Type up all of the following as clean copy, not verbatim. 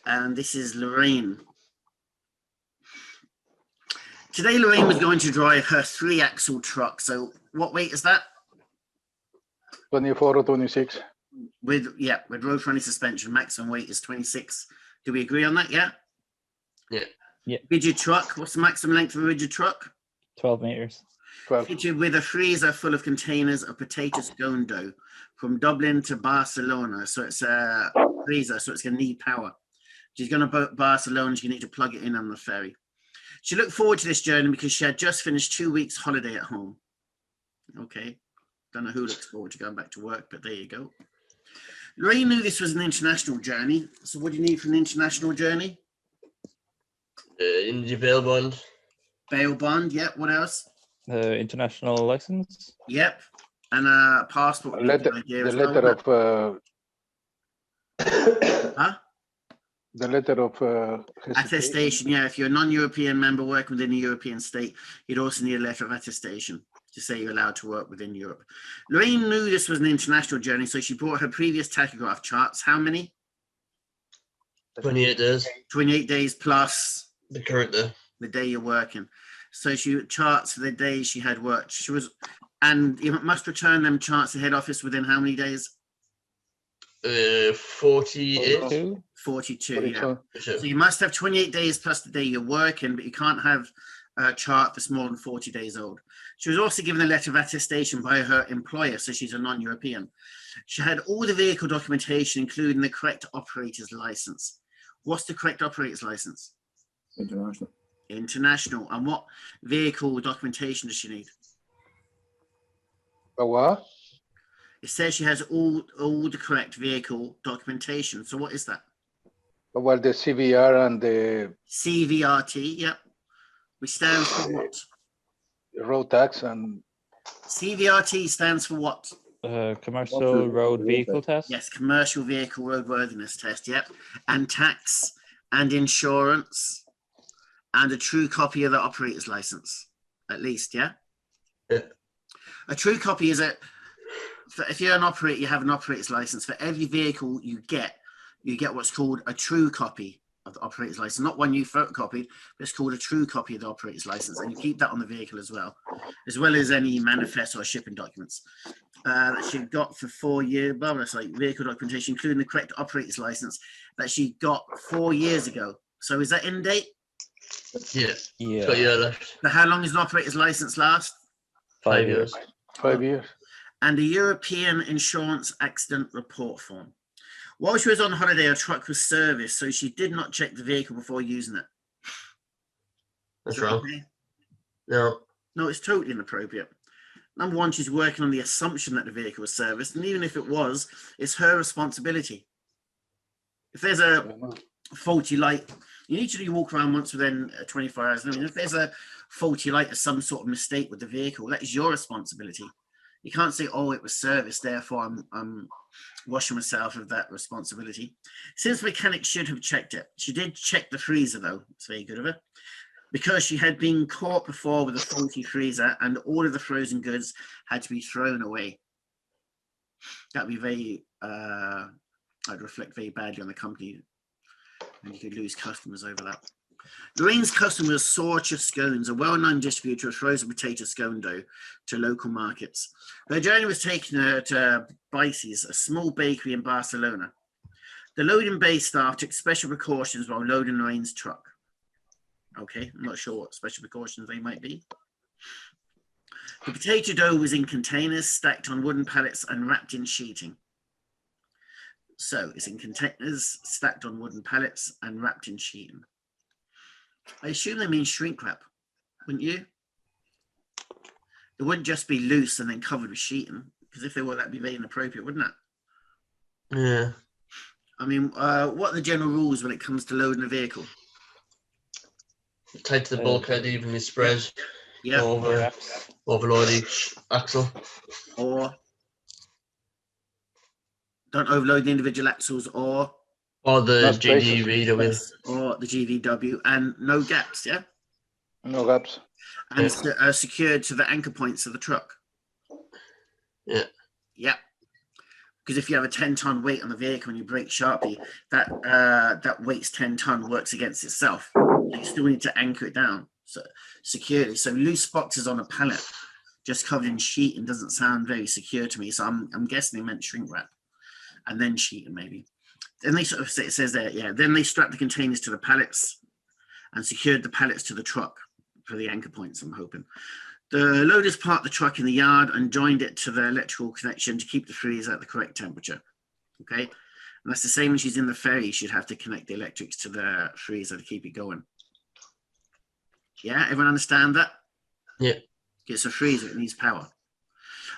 And this is Lorraine. Today, Lorraine was going to drive her 3-axle truck. So what weight is that? 24 or 26. With road friendly suspension, maximum weight is 26. Do we agree on that? Yeah. Yeah. Rigid truck. What's the maximum length of a rigid truck? 12 meters. 12. Fitted with a freezer full of containers of potato scone dough from Dublin to Barcelona. So it's a freezer, so it's going to need power. She's going to Barcelona. She's going to need to plug it in on the ferry. She looked forward to this journey because she had just finished 2 weeks holiday at home. Okay. Don't know who looks forward to going back to work, but there you go. Lorraine knew this was an international journey. So what do you need for an international journey? India bail bond. Bail bond, yep. What else? International license. Yep. And a passport. The letter of attestation. Yeah, if you're a non-European member working within a European state, you'd also need a letter of attestation to say you're allowed to work within Europe. Lorraine knew this was an international journey, so she brought her previous tachograph charts. How many? 28 days. 28 days plus The current day. the day you're working. So she charts for the days she had worked. And you must return them charts to head office within how many days? 48. 42, yeah. So you must have 28 days plus the day you're working, but you can't have a chart that's more than 40 days old. She was also given a letter of attestation by her employer, so she's a non-European. She had all the vehicle documentation, including the correct operator's license. What's the correct operator's license? International. International. And what vehicle documentation does she need? what? It says she has all the correct vehicle documentation. So what is that? Well, the CVR and the CVRT, yep. Which stands for what? road tax and CVRT stands for what? Commercial road vehicle test. Yes, commercial vehicle roadworthiness test, yep. And tax and insurance and a true copy of the operator's license, at least, yeah? Yeah. A true copy is if you're an operator, you have an operator's license. For every vehicle you get what's called a true copy of the operator's license, not one you photocopied, but it's called a true copy of the operator's license, and you keep that on the vehicle as well as any manifest or shipping documents that she got for 4 years. Blah, blah, like vehicle documentation, including the correct operator's license that she got 4 years ago. So is that in date? Yeah. Yeah. Got a year left. So how long does an operator's license last? 5 years. 5 years. And a European insurance accident report form. While she was on holiday, her truck was serviced, so she did not check the vehicle before using it. That's Is that wrong. okay? No. No, it's totally inappropriate. Number one, she's working on the assumption that the vehicle was serviced, and even if it was, it's her responsibility. If there's a faulty light, you need to walk around once within 24 hours. I mean, if there's a faulty light or some sort of mistake with the vehicle, that is your responsibility. You can't say, oh, it was serviced, therefore I'm washing myself of that responsibility. Since mechanics should have checked it. She did check the freezer, though. It's very good of her. Because she had been caught before with a faulty freezer and all of the frozen goods had to be thrown away. That would be very, I'd reflect very badly on the company, and you could lose customers over that. Lorraine's customer was Sorcha Scones, a well-known distributor of frozen potato scone dough to local markets. Her journey was taking her to Bice's, a small bakery in Barcelona. The loading bay staff took special precautions while loading Lorraine's truck. Okay, I'm not sure what special precautions they might be. The potato dough was in containers stacked on wooden pallets and wrapped in sheeting. So it's in containers stacked on wooden pallets and wrapped in sheeting. I assume they mean shrink wrap, wouldn't you? It wouldn't just be loose and then covered with sheeting, because if they were, that'd be very inappropriate, wouldn't it? Yeah. I mean, what are the general rules when it comes to loading a vehicle? Tight to the bulkhead, evenly spread. Yeah. Overload each axle. Or don't overload the individual axles, or the GVW. Or the GVW, and no gaps, yeah? No gaps. And secured to the anchor points of the truck. Yeah. Yeah. Because if you have a 10-ton weight on the vehicle and you brake sharply, that weight's 10 ton works against itself. You still need to anchor it down securely. So loose boxes on a pallet just covered in sheeting doesn't sound very secure to me. So I'm guessing they meant shrink wrap and then sheeting maybe. Then they sort of, it says there, yeah. Then they strapped the containers to the pallets and secured the pallets to the truck for the anchor points, I'm hoping. The loaders parked the truck in the yard and joined it to the electrical connection to keep the freezer at the correct temperature. Okay. And that's the same when she's in the ferry. You should have to connect the electrics to the freezer to keep it going. Yeah, everyone understand that? Yeah. It's a freezer, it needs power.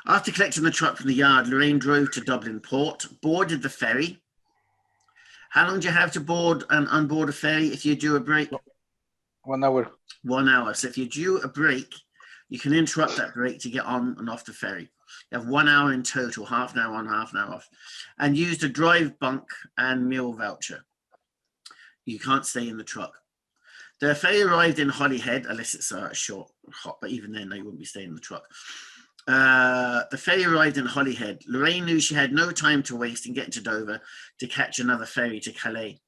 After collecting the truck from the yard, Lorraine drove to Dublin Port, boarded the ferry. How long do you have to board and unboard a ferry if you do a break? 1 hour. 1 hour. So if you do a break, you can interrupt that break to get on and off the ferry. You have 1 hour in total, half an hour on, half an hour off, and use the drive bunk and meal voucher. You can't stay in the truck. The ferry arrived in Holyhead, unless it's a short hop, but even then they wouldn't be staying in the truck. The ferry arrived in Holyhead. Lorraine knew she had no time to waste in getting to Dover to catch another ferry to Calais.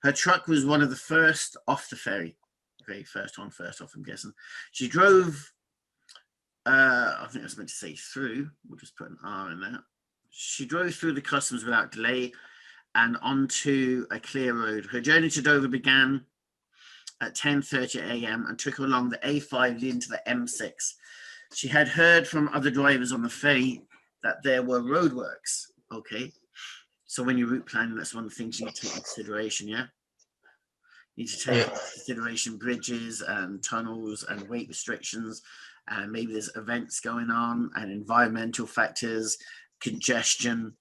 Her truck was one of the first off the ferry. Okay, first on, first off, I'm guessing. She drove, I think I was meant to say through, we'll just put an R in there. She drove through the customs without delay and onto a clear road. Her journey to Dover began at 10:30 a.m. and took her along the A5 leading to the M6. She had heard from other drivers on the ferry that there were roadworks. Okay, so when you're route planning, that's one of the things you need to take into consideration. Yeah, you need to take into consideration bridges and tunnels and weight restrictions, and maybe there's events going on and environmental factors, congestion,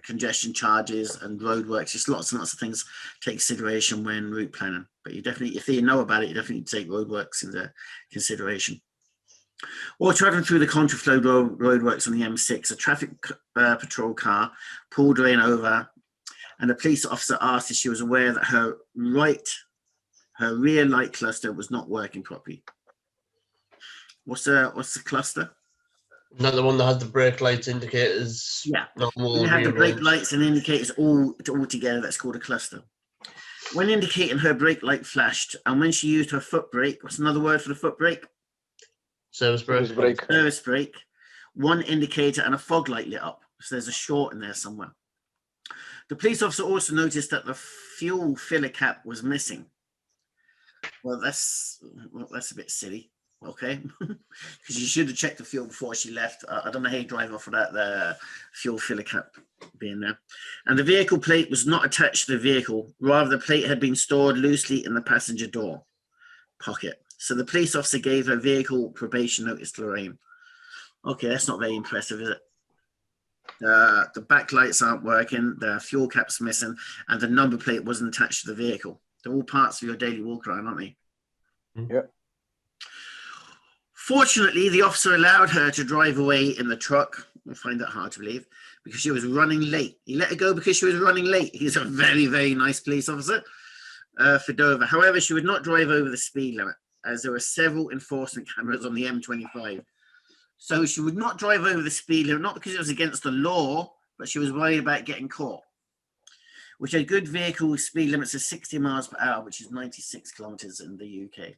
congestion charges and roadworks, just lots and lots of things to take consideration when route planning. But you definitely, if you know about it, you definitely take roadworks into consideration. While traveling through the contraflow roadworks on the M6, a traffic patrol car pulled Lorraine over, and a police officer asked if she was aware that her rear light cluster was not working properly. What's the cluster? Not the one that has the brake lights, indicators. Yeah. Normal, When you have the brake lights. lights and indicators all together, that's called a cluster. When indicating, her brake light flashed, and when she used her foot brake, what's another word for the foot brake? Service brake. Service brake. Service brake. One indicator and a fog light lit up. So there's a short in there somewhere. The police officer also noticed that the fuel filler cap was missing. Well, that's a bit silly. Okay, because you should have checked the fuel before she left. I don't know how you drive off without the fuel filler cap being there. And the vehicle plate was not attached to the vehicle. Rather, the plate had been stored loosely in the passenger door pocket. So the police officer gave her vehicle probation notice to Lorraine. Okay, that's not very impressive, is it? The back lights aren't working, the fuel cap's missing, and the number plate wasn't attached to the vehicle. They're all parts of your daily walk around, aren't they? Yeah. Fortunately, the officer allowed her to drive away in the truck. I find that hard to believe because she was running late. He let her go because she was running late. He's a very, very nice police officer for Dover. However, she would not drive over the speed limit as there were several enforcement cameras on the M25. So she would not drive over the speed limit, not because it was against the law, but she was worried about getting caught. Which a good vehicle speed limits of 60 miles per hour, which is 96 kilometers in the UK.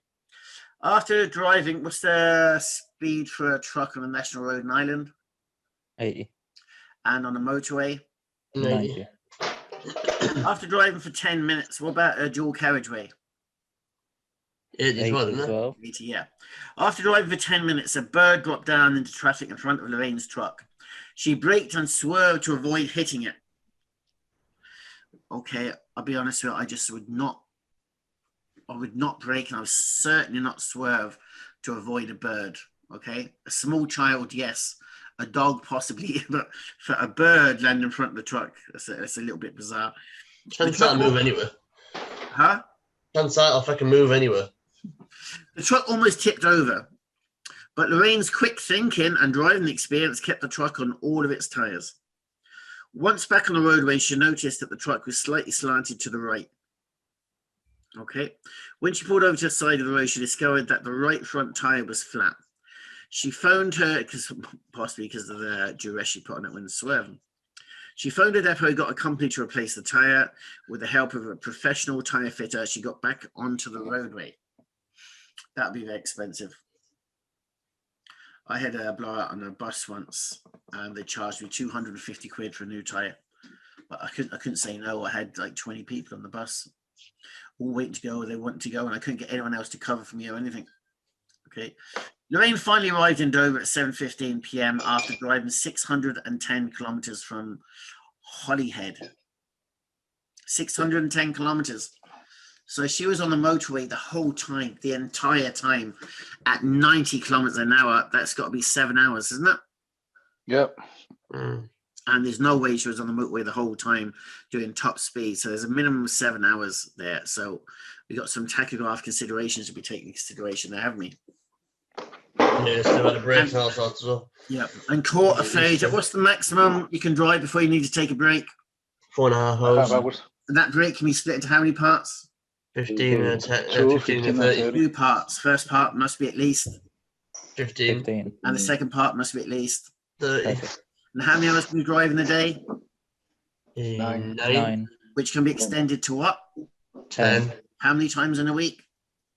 After driving, what's the speed for a truck on a national road in Ireland? 80. And on a motorway? 90. After driving for 10 minutes, what about a dual carriageway? 80 as well, isn't it? 12. 80, yeah. After driving for 10 minutes, a bird dropped down into traffic in front of Lorraine's truck. She braked and swerved to avoid hitting it. Okay, I'll be honest with you, I would not brake, and I would certainly not swerve to avoid a bird. Okay, a small child, yes, a dog possibly, but for a bird landing in front of the truck, that's a little bit bizarre. Chance that move anywhere. Huh? Chance that if I can move anywhere. The truck almost tipped over, but Lorraine's quick thinking and driving experience kept the truck on all of its tires. Once back on the roadway, she noticed that the truck was slightly slanted to the right. Okay. When she pulled over to the side of the road, she discovered that the right front tire was flat. She phoned her, possibly because of the duress she put on it when swerving. She phoned her depot, got a company to replace the tyre. With the help of a professional tyre fitter, she got back onto the roadway. That'd be very expensive. I had a blowout on a bus once, and they charged me 250 quid for a new tyre. But I couldn't say no. I had like 20 people on the bus, all waiting to go. They wanted to go, and I couldn't get anyone else to cover for me or anything. Okay. Lorraine finally arrived in Dover at 7:15 p.m. after driving 610 kilometers from Holyhead. 610 kilometers. So she was on the motorway the whole time, the entire time, at 90 kilometers an hour. That's got to be 7 hours, isn't it? Yep. Mm. And there's no way she was on the motorway the whole time doing top speed. So there's a minimum of 7 hours there. So we got some tachograph considerations to be taken into consideration there, haven't we? Yeah, still had a break and all sorts of stuff. Yeah. And caught a phase. What's the maximum you can drive before you need to take a break? 4.5 Half hours. hours. And that break can be split into how many parts? 15 and 10, Two, 15 and 15 and 30. 2 parts. First part must be at least, 15, 15. and the second part must be at least. 30, Perfect. And how many hours can you drive in a day? 9. 9. Which can be extended to what? 10, How many times in a week?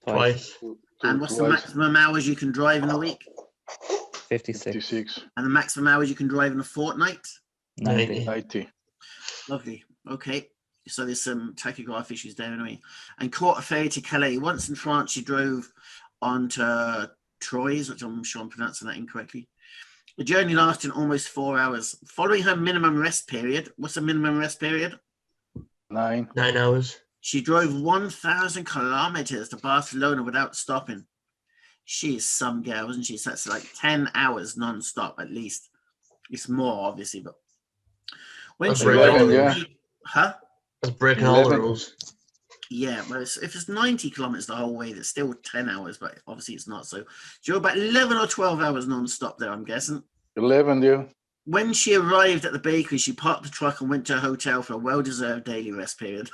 twice. And what's the maximum hours you can drive in a week? 56. 56. And the maximum hours you can drive in a fortnight? 90. 90. Lovely. Okay. So there's some tachograph issues there anyway. And caught a ferry to Calais. Once in France, she drove onto Troyes, which I'm sure I'm pronouncing that incorrectly. The journey lasted almost 4 hours. Following her minimum rest period, what's the minimum rest period? 9. 9 hours. She drove 1,000 kilometers to Barcelona without stopping. She is some girl, isn't she? So that's like 10 hours non-stop at least. It's more, obviously, but when That's she very arrived long, at the yeah. peak- huh? That's breaking all the 11. rules. Yeah, but if it's 90 kilometers the whole way, that's still 10 hours, but obviously it's not. So you're about 11 or 12 hours non-stop there, I'm guessing. 11, yeah. When she arrived at the bakery, she parked the truck and went to a hotel for a well-deserved daily rest period.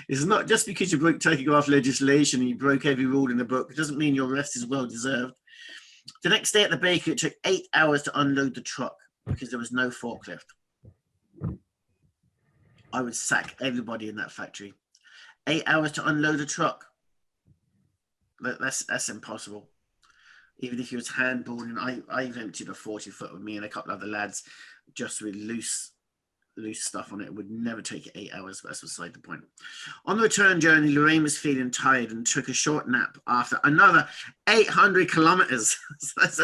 It's not just because you broke tachograph legislation and you broke every rule in the book. It doesn't mean your rest is well-deserved. The next day at the bakery, it took 8 hours to unload the truck because there was no forklift. I would sack everybody in that factory. 8 hours to unload a truck. That's impossible. Even if you was handballing, I've emptied a 40-foot with me and a couple of other lads just with loose stuff on it. It would never take 8 hours, but that's beside the point. On the return journey, Lorraine was feeling tired and took a short nap after another 800 kilometers. So that's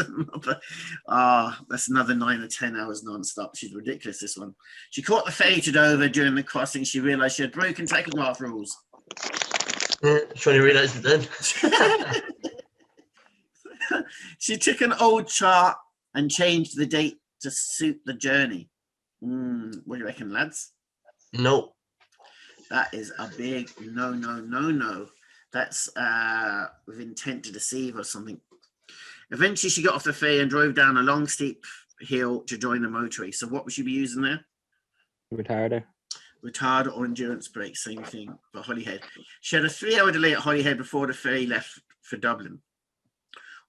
another 9 or 10 hours non-stop. She's ridiculous, this one. She caught the ferry to Dover. During the crossing, she realized she had broken tachograph rules. Yeah, she only realised it then. She took an old chart and changed the date to suit the journey. What do you reckon, lads? No. That is a big no. That's with intent to deceive or something. Eventually, she got off the ferry and drove down a long, steep hill to join the motorway. So what would she be using there? Retarder. Retard or endurance brake, same thing for Holyhead. She had a 3-hour delay at Holyhead before the ferry left for Dublin.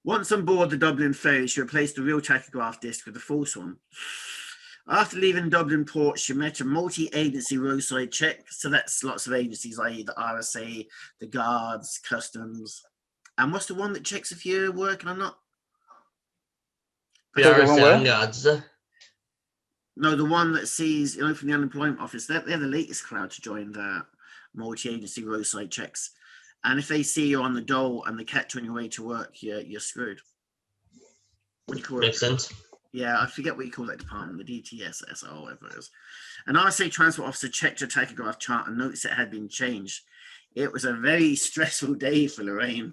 Once on board the Dublin ferry, she replaced the real tachograph disc with a false one. After leaving Dublin port, she met a multi-agency roadside check. So that's lots of agencies, i.e. the RSA, the guards, customs. And what's the one that checks if you're working or not? The So the one where? RSA guards, No, the one that sees, from the unemployment office. They're the latest crowd to join the multi-agency roadside checks. And if they see you on the dole and they catch you on your way to work, you're screwed. What do you call it? makes sense. Yeah, I forget what you call that department, the DTSS or whatever it is. An RSA transport officer checked her tachograph chart and noticed it had been changed. It was a very stressful day for Lorraine.